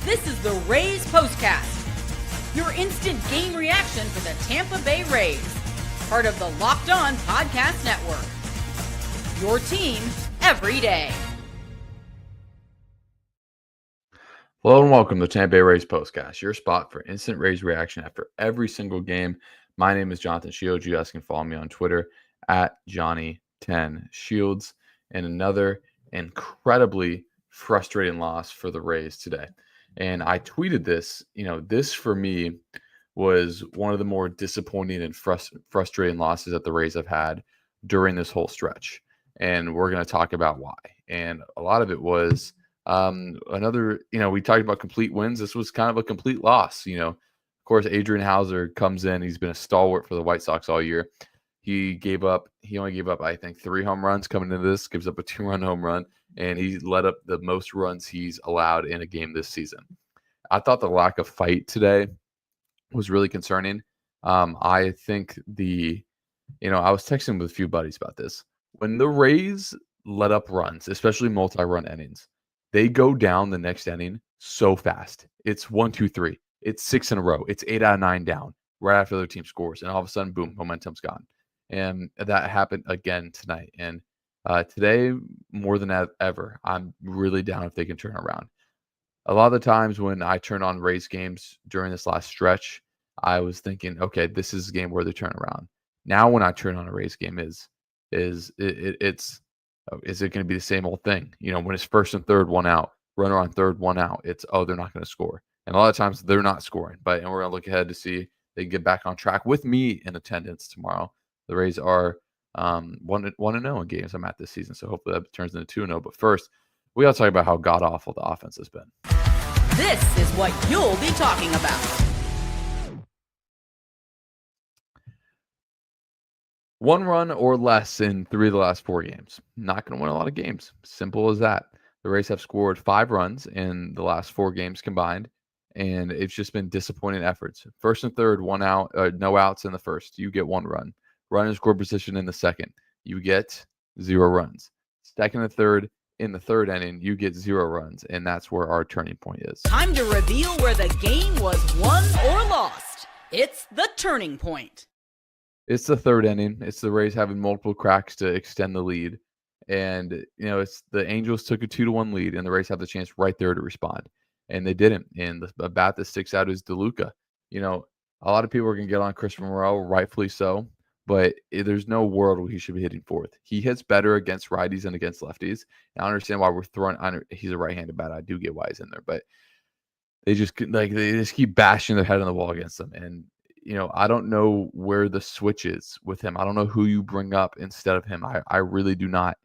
This is the Rays POSTCAST, your instant game reaction for the Tampa Bay Rays, part of the Locked On Podcast Network. Your team every day. Hello and welcome to Tampa Bay Rays POSTCAST, your spot for instant Rays reaction after every single game. My name is Jonathan Shields. You guys can follow me on Twitter at Johnny10Shields. And another incredibly frustrating loss for the Rays today. And I tweeted this, this for me was one of the more disappointing and frustrating losses that the Rays have had during this whole stretch. And we're going to talk about why. And a lot of it was we talked about complete wins. This was kind of a complete loss. Of course, Adrian Houser comes in. He's been a stalwart for the White Sox all year. He only gave up, I think, 3 home runs coming into this, gives up a 2-run home run, and he let up the most runs he's allowed in a game this season. I thought the lack of fight today was really concerning. I think I was texting with a few buddies about this. When the Rays let up runs, especially multi-run innings, they go down the next inning so fast. It's 1, 2, 3. It's 6 in a row. It's 8 out of 9 down right after their team scores. And all of a sudden, boom, momentum's gone. And that happened again tonight. And today, more than ever, I'm really down if they can turn around. A lot of the times when I turn on Rays games during this last stretch, I was thinking, okay, this is a game where they turn around. Now when I turn on a Rays game, is it going to be the same old thing? When it's first and third, 1 out, runner on third, 1 out, it's, they're not going to score. And a lot of times they're not scoring. And we're going to look ahead to see if they can get back on track with me in attendance tomorrow. The Rays are 1-0 in games I'm at this season, so hopefully that turns into 2-0. But first, we got to talk about how god-awful the offense has been. This is what you'll be talking about. 1 run or less in 3 of the last 4 games. Not going to win a lot of games. Simple as that. The Rays have scored 5 runs in the last 4 games combined, and it's just been disappointing efforts. First and third, 1 out, no outs in the first. You get 1 run. Run in score position in the second. You get 0 runs. Second and third, in the third inning, you get 0 runs, and that's where our turning point is. Time to reveal where the game was won or lost. It's the turning point. It's the third inning. It's the Rays having multiple cracks to extend the lead. And, it's the Angels took a 2-1 lead, and the Rays have the chance right there to respond. And they didn't. And the bat that sticks out is DeLuca. A lot of people are going to get on Christopher Morel, rightfully so. But there's no world where he should be hitting fourth. He hits better against righties than against lefties. And I understand why we're throwing. He's a right-handed bat. I do get why he's in there, but they just keep bashing their head on the wall against them. And I don't know where the switch is with him. I don't know who you bring up instead of him. I really do not.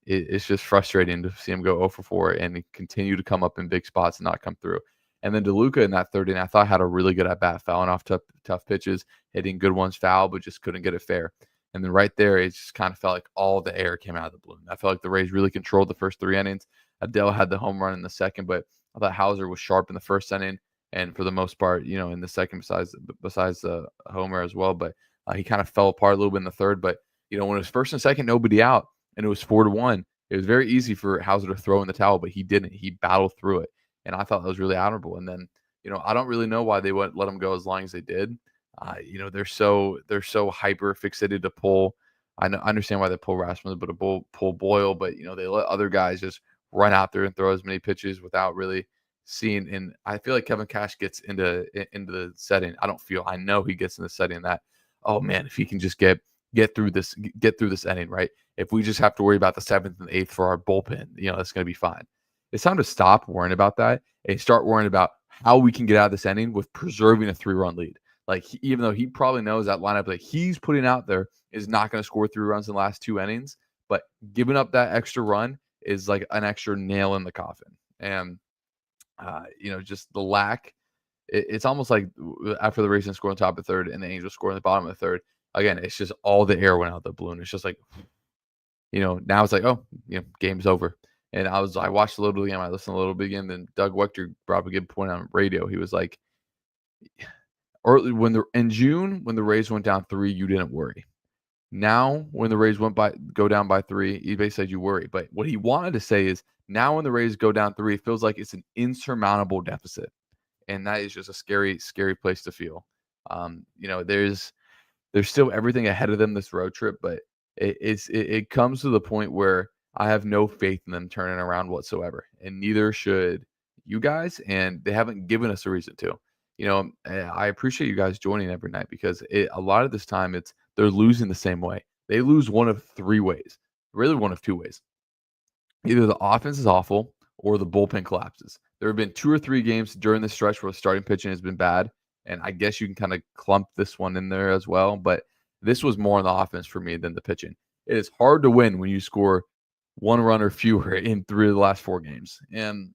It's just frustrating to see him go 0 for 4 and continue to come up in big spots and not come through. And then DeLuca in that third inning, I thought had a really good at-bat, fouling off tough pitches, hitting good ones foul, but just couldn't get it fair. And then right there, it just kind of felt like all the air came out of the balloon. I felt like the Rays really controlled the first 3 innings. Adele had the home run in the second, but I thought Houser was sharp in the first inning. And for the most part, in the second, besides the homer as well. But he kind of fell apart a little bit in the third. But, when it was first and second, nobody out, and it was 4-1, it was very easy for Houser to throw in the towel, but he didn't. He battled through it. And I thought that was really admirable. And then, I don't really know why they wouldn't let him go as long as they did. They're so hyper fixated to pull. I understand why they pull Rasmussen, but pull Boyle. But they let other guys just run out there and throw as many pitches without really seeing. And I feel like Kevin Cash gets into the setting. I know he gets in the setting that, oh man, if he can just get through this inning, right? If we just have to worry about the 7th and 8th for our bullpen, that's going to be fine. It's time to stop worrying about that and start worrying about how we can get out of this inning with preserving a 3-run lead. Even though he probably knows that lineup that he's putting out there is not going to score 3 runs in the last 2 innings, but giving up that extra run is like an extra nail in the coffin. And, just the lack, it's almost like after the Rays score on top of third and the Angels score on the bottom of the third, again, it's just all the air went out the balloon. It's just like, now it's like, oh, game's over. And I watched a little bit of the game. I listened a little bit again. Then Doug Wechter brought up a good point on radio. He was like, in June, when the Rays went down 3, you didn't worry. Now, when the Rays go down by 3, he basically said you worry. But what he wanted to say is Now when the Rays go down 3, it feels like it's an insurmountable deficit. And that is just a scary, scary place to feel. There's still everything ahead of them this road trip, but it comes to the point where I have no faith in them turning around whatsoever, and neither should you guys. And they haven't given us a reason to. I appreciate you guys joining every night because a lot of this time they're losing the same way. They lose one of 3 ways, really one of 2 ways. Either the offense is awful or the bullpen collapses. There have been 2 or 3 games during the stretch where the starting pitching has been bad, and I guess you can kind of clump this one in there as well, but this was more on the offense for me than the pitching. It is hard to win when you score 1 run or fewer in 3 of the last 4 games, and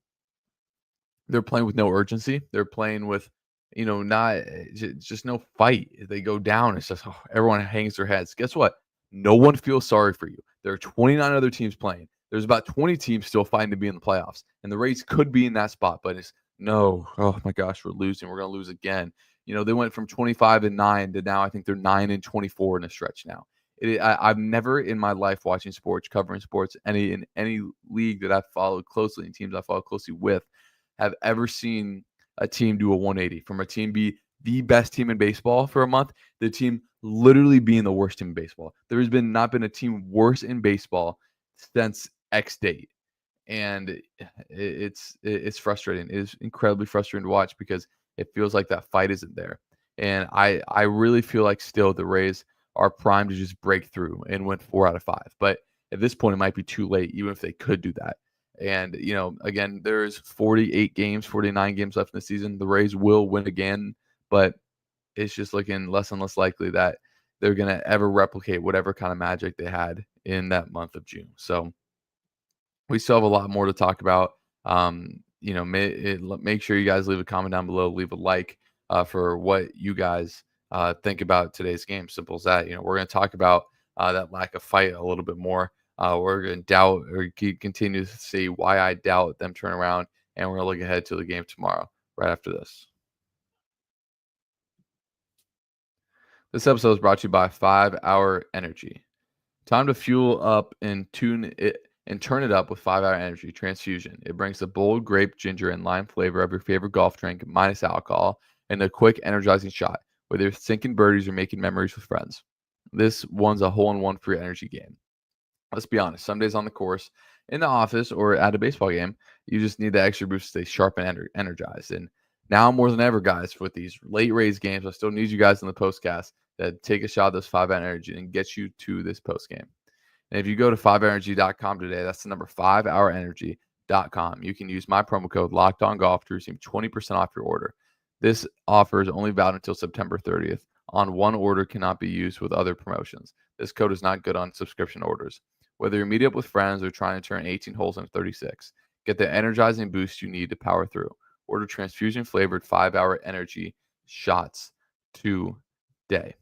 they're playing with no urgency. They're playing with, not just no fight. They go down. It's just everyone hangs their heads. Guess what? No one feels sorry for you. There are 29 other teams playing. There's about 20 teams still fighting to be in the playoffs, and the Rays could be in that spot, but it's no. Oh my gosh, we're losing. We're going to lose again. They went from 25-9 to now I think they're 9-24 in a stretch now. I've never in my life watching sports, covering sports, in any league that I've followed closely and teams I follow closely with, have ever seen a team do a 180 from a team be the best team in baseball for a month, the team literally being the worst team in baseball. There has not been a team worse in baseball since X date. And it's frustrating. It is incredibly frustrating to watch because it feels like that fight isn't there. And I really feel like still the Rays are primed to just break through and win 4 out of 5. But at this point, it might be too late, even if they could do that. And, again, there's 49 games left in the season. The Rays will win again, but it's just looking less and less likely that they're going to ever replicate whatever kind of magic they had in that month of June. So we still have a lot more to talk about. Make sure you guys leave a comment down below, leave a like for what you guys think about today's game. Simple as that. We're going to talk about that lack of fight a little bit more. We're going to continue to see why I doubt them turn around, and we're going to look ahead to the game tomorrow right after this. This episode is brought to you by 5 Hour Energy. Time to fuel up and turn it up with 5 Hour Energy Transfusion. It brings the bold grape, ginger, and lime flavor of your favorite golf drink minus alcohol and a quick, energizing shot, whether you're sinking birdies or making memories with friends. This one's a hole-in-one for your energy game. Let's be honest, some days on the course, in the office, or at a baseball game, you just need the extra boost to stay sharp and energized. And now more than ever, guys, with these late Rays games, I still need you guys in the postcast that take a shot of this 5 Hour Energy and get you to this post game. And if you go to 5hourenergy.com today, that's the number 5hourenergy.com. You can use my promo code LOCKEDONGOLF to receive 20% off your order. This offer is only valid until September 30th. On one order cannot be used with other promotions. This code is not good on subscription orders. Whether you're meeting up with friends or trying to turn 18 holes into 36, get the energizing boost you need to power through. Order transfusion-flavored 5 Hour Energy shots today.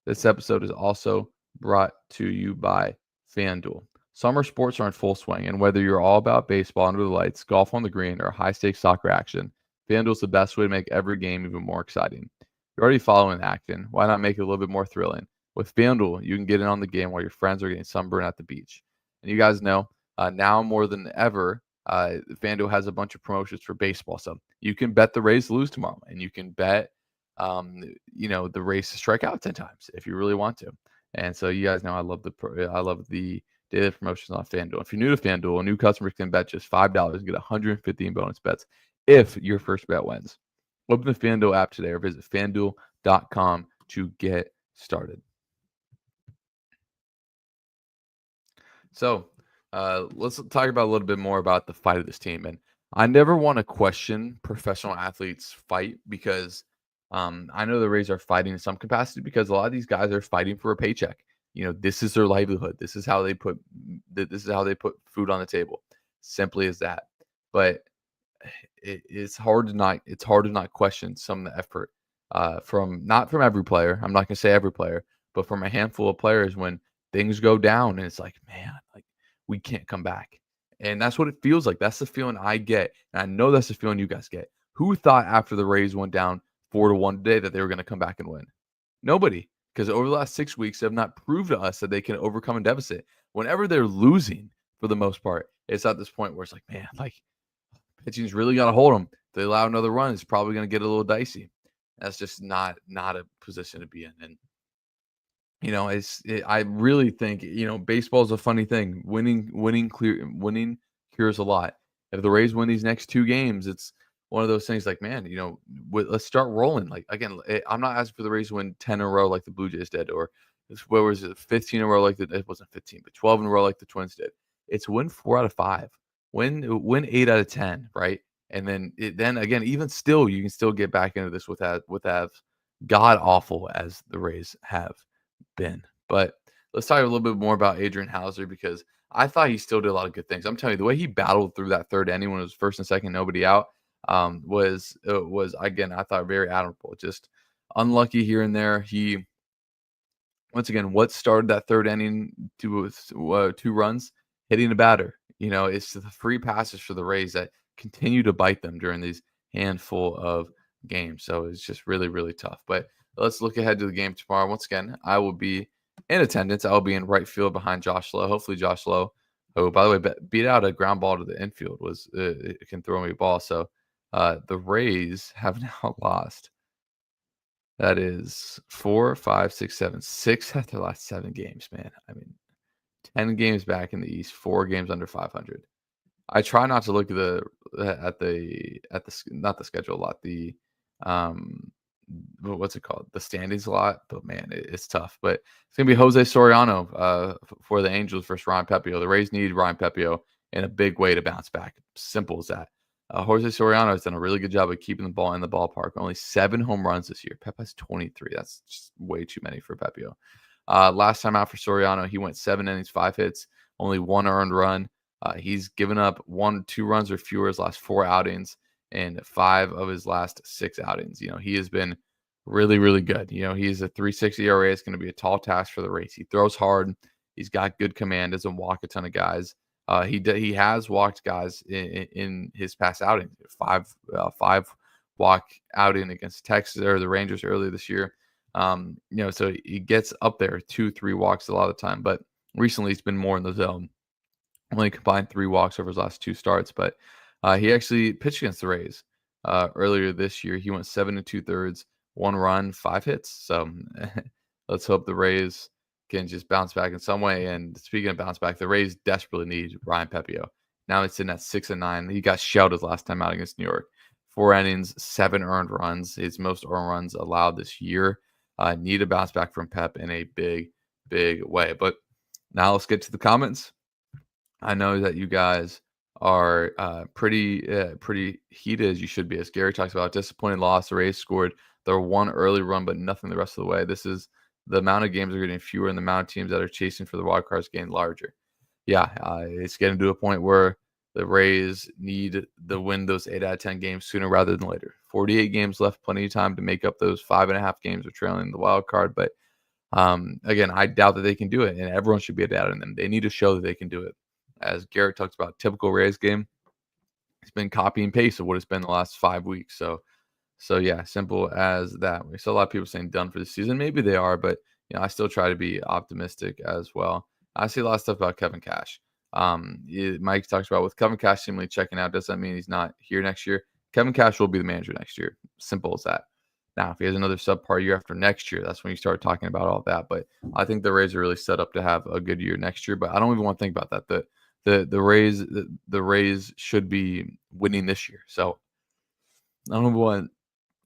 This episode is also brought to you by FanDuel. Summer sports are in full swing, and whether you're all about baseball under the lights, golf on the green, or high-stakes soccer action, FanDuel is the best way to make every game even more exciting. You're already following the action. Why not make it a little bit more thrilling? With FanDuel, you can get in on the game while your friends are getting sunburned at the beach. And you guys know, now more than ever, FanDuel has a bunch of promotions for baseball. So you can bet the Rays to lose tomorrow, and you can bet, the Rays to strike out 10 times if you really want to. And so you guys know I love the daily promotions on FanDuel. If you're new to FanDuel, new customers can bet just $5 and get 150 in bonus bets if your first bet wins. Open the FanDuel app today or visit FanDuel.com to get started. So let's talk about a little bit more about the fight of this team. And I never want to question professional athletes' fight because I know the Rays are fighting in some capacity because a lot of these guys are fighting for a paycheck. This is their livelihood. This is how they put food on the table. Simply as that. But it's hard to not question some of the effort not from every player. I'm not going to say every player, but from a handful of players when things go down and it's like, man, like we can't come back. And that's what it feels like. That's the feeling I get. And I know that's the feeling you guys get. Who thought after the Rays went down 4-1 today that they were going to come back and win? Nobody. Because over the last 6 weeks, they have not proved to us that they can overcome a deficit. Whenever they're losing, for the most part, it's at this point where it's like, man, like pitching's really got to hold them. If they allow another run, it's probably going to get a little dicey. That's just not a position to be in. And I really think baseball is a funny thing. Winning cures a lot. If the Rays win these next 2 games, it's one of those things like, man, let's start rolling. Like again, I'm not asking for the Rays to win 10 in a row like the Blue Jays did, or what was it, 15 in a row like it wasn't 15, but 12 in a row like the Twins did. It's win 4 out of 5, win 8 out of 10, right? And then again, even still, you can still get back into this with as god awful as the Rays have been. But let's talk a little bit more about Adrian Houser, because I thought he still did a lot of good things. I'm telling you, the way he battled through that third inning when it was first and second, nobody out, was again, I thought very admirable. Just unlucky here and there. He, once again, what started that third inning to 2 runs, hitting a batter. It's the free passes for the Rays that continue to bite them during these handful of games. So it's just really, really tough. But let's look ahead to the game tomorrow. Once again, I will be in attendance. I will be in right field behind Josh Lowe. Hopefully Josh Lowe, who, by the way, beat out a ground ball to the infield, it can throw me a ball. So the Rays have now lost. That is 4, 5, 6, 7, 6 out of their last 7 games, man. I mean, 10 games back in the East, 4 games under 500. I try not to look at the not the schedule a lot, the what's it called, the standings a lot, but man, it's tough. But it's gonna be Jose Soriano for the Angels versus Ryan Pepio. The Rays need Ryan Pepio in a big way to bounce back. Simple as that. Jose Soriano has done a really good job of keeping the ball in the ballpark. Only 7 home runs this year. Pep has 23. That's just way too many for Pepio. Last time out for Soriano, he went 7 innings, 5 hits, only 1 earned run. He's given up 1-2 runs or fewer his last 4 outings and 5 of his last 6 outings. He has been really, really good. He's a 3.60 ERA. It's going to be a tall task for the Rays. He throws hard. He's got good command. Doesn't walk a ton of guys. He has walked guys in his past outings. 5 walk outing against Texas or the Rangers earlier this year. So he gets up there 2-3 walks a lot of the time, but recently he's been more in the zone. Only combined 3 walks over his last 2 starts, but he actually pitched against the Rays earlier this year. He went 7 2/3, 1 run, 5 hits. So let's hope the Rays can just bounce back in some way. And speaking of bounce back, the Rays desperately need Ryan Pepio. Now he's sitting at 6-9. He got shelled last time out against New York. 4 innings, 7 earned runs. His most earned runs allowed this year. Need a bounce back from Pep in a big, big way. But now let's get to the comments. I know that you guys are pretty heated, as you should be. As Gary talks about, disappointing loss. The Rays scored their 1 early run, but nothing the rest of the way. This is the amount of games are getting fewer, and the amount of teams that are chasing for the wild cards getting larger. Yeah, it's getting to a point where the Rays need to win those 8 out of 10 games sooner rather than later. 48 games left, plenty of time to make up those 5.5 games of trailing the wild card. But again, I doubt that they can do it, and everyone should be doubting them. They need to show that they can do it. As Garrett talks about, typical Rays game, it's been copy and paste of what it's been the last 5 weeks. So yeah, simple as that. We saw a lot of people saying done for the season. Maybe they are, but I still try to be optimistic as well. I see a lot of stuff about Kevin Cash. Mike talks about with Kevin Cash seemingly checking out, does that mean he's not here next year? Kevin Cash will be the manager next year. Simple as that. Now, if he has another subpar year after next year, that's when you start talking about all that. But I think the Rays are really set up to have a good year next year. But I don't even want to think about that. The Rays should be winning this year. So I don't even want to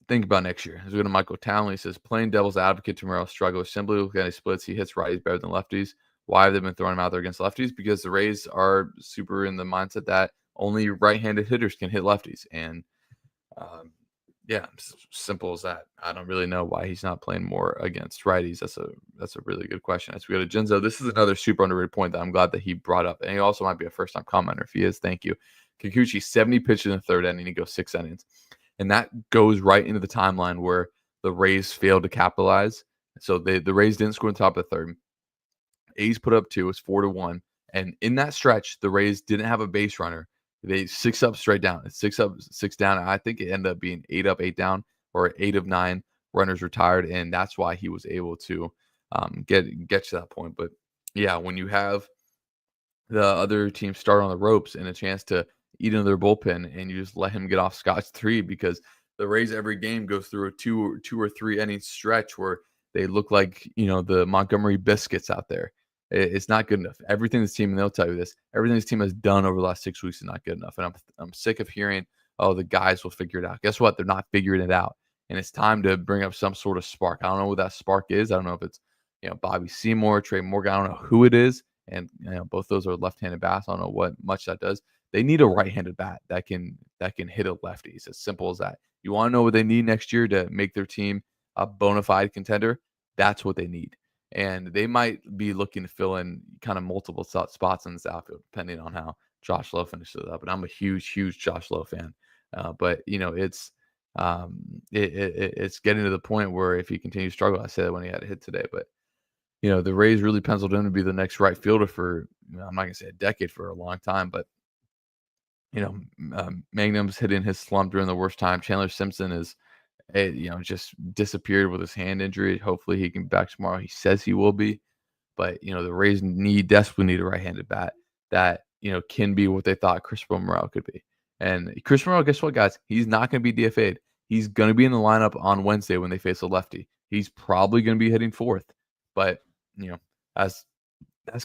think about next year. As we go to Michael Townley, he says, playing devil's advocate tomorrow struggle. Simply look at his splits. He hits righties better than lefties. Why have they been throwing him out there against lefties? Because the Rays are super in the mindset that only right-handed hitters can hit lefties. And yeah, simple as that. I don't really know why he's not playing more against righties. That's a really good question. As we go to Jinzo, this is another super underrated point that I'm glad that he brought up. And he also might be a first-time commenter. If he is, thank you. Kikuchi, 70 pitches in the third inning. He goes 6 innings. And that goes right into the timeline where the Rays failed to capitalize. So the Rays didn't score in the top of the third. A's put up 2. It's 4-1. And in that stretch, the Rays didn't have a base runner. They 6 up straight down. It's 6 up, 6 down. I think it ended up being 8 up, 8 down, or 8 of 9 runners retired, and that's why he was able to get to that point. But yeah, when you have the other team start on the ropes and a chance to eat into their bullpen, and you just let him get off scotch-free because the Rays every game goes through a two or three inning stretch where they look like, the Montgomery Biscuits out there. It's not good enough. Everything this team, and they'll tell you this, everything this team has done over the last 6 weeks is not good enough. And I'm sick of hearing, oh, the guys will figure it out. Guess what? They're not figuring it out. And it's time to bring up some sort of spark. I don't know what that spark is. I don't know if it's, Bobby Seymour, Trey Morgan. I don't know who it is. And both those are left-handed bats. I don't know what much that does. They need a right-handed bat that can hit a lefty. It's as simple as that. You want to know what they need next year to make their team a bona fide contender? That's what they need. And they might be looking to fill in kind of multiple spots in this outfield, depending on how Josh Lowe finishes up. And I'm a huge, huge Josh Lowe fan. But it's getting to the point where if he continues to struggle, I said that when he had a hit today, but the Rays really penciled him to be the next right fielder for, I'm not gonna say a decade, for a long time, but Magnum's hitting his slump during the worst time. Chandler Simpson is, just disappeared with his hand injury. Hopefully he can be back tomorrow. He says he will be, but the Rays desperately need a right-handed bat that can be what they thought Chris Morel could be. And Chris Morel, guess what, guys? He's not going to be DFA'd. He's going to be in the lineup on Wednesday when they face a lefty. He's probably going to be hitting fourth, but that's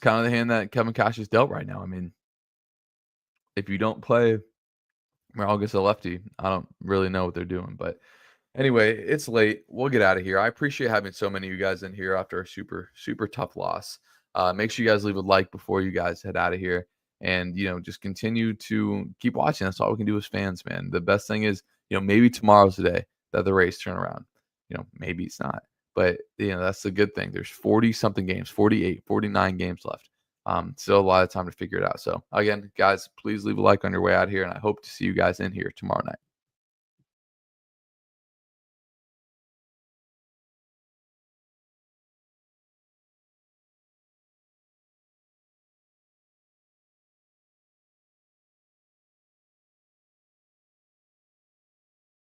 kind of the hand that Kevin Cash is dealt right now. I mean, if you don't play Morel gets a lefty, I don't really know what they're doing, but anyway, it's late. We'll get out of here. I appreciate having so many of you guys in here after a super, super tough loss. Make sure you guys leave a like before you guys head out of here. And, just continue to keep watching. That's all we can do as fans, man. The best thing is, maybe tomorrow's the day that the Rays turn around. Maybe it's not. But, that's the good thing. There's 40-something games, 48, 49 games left. Still a lot of time to figure it out. So, again, guys, please leave a like on your way out here. And I hope to see you guys in here tomorrow night.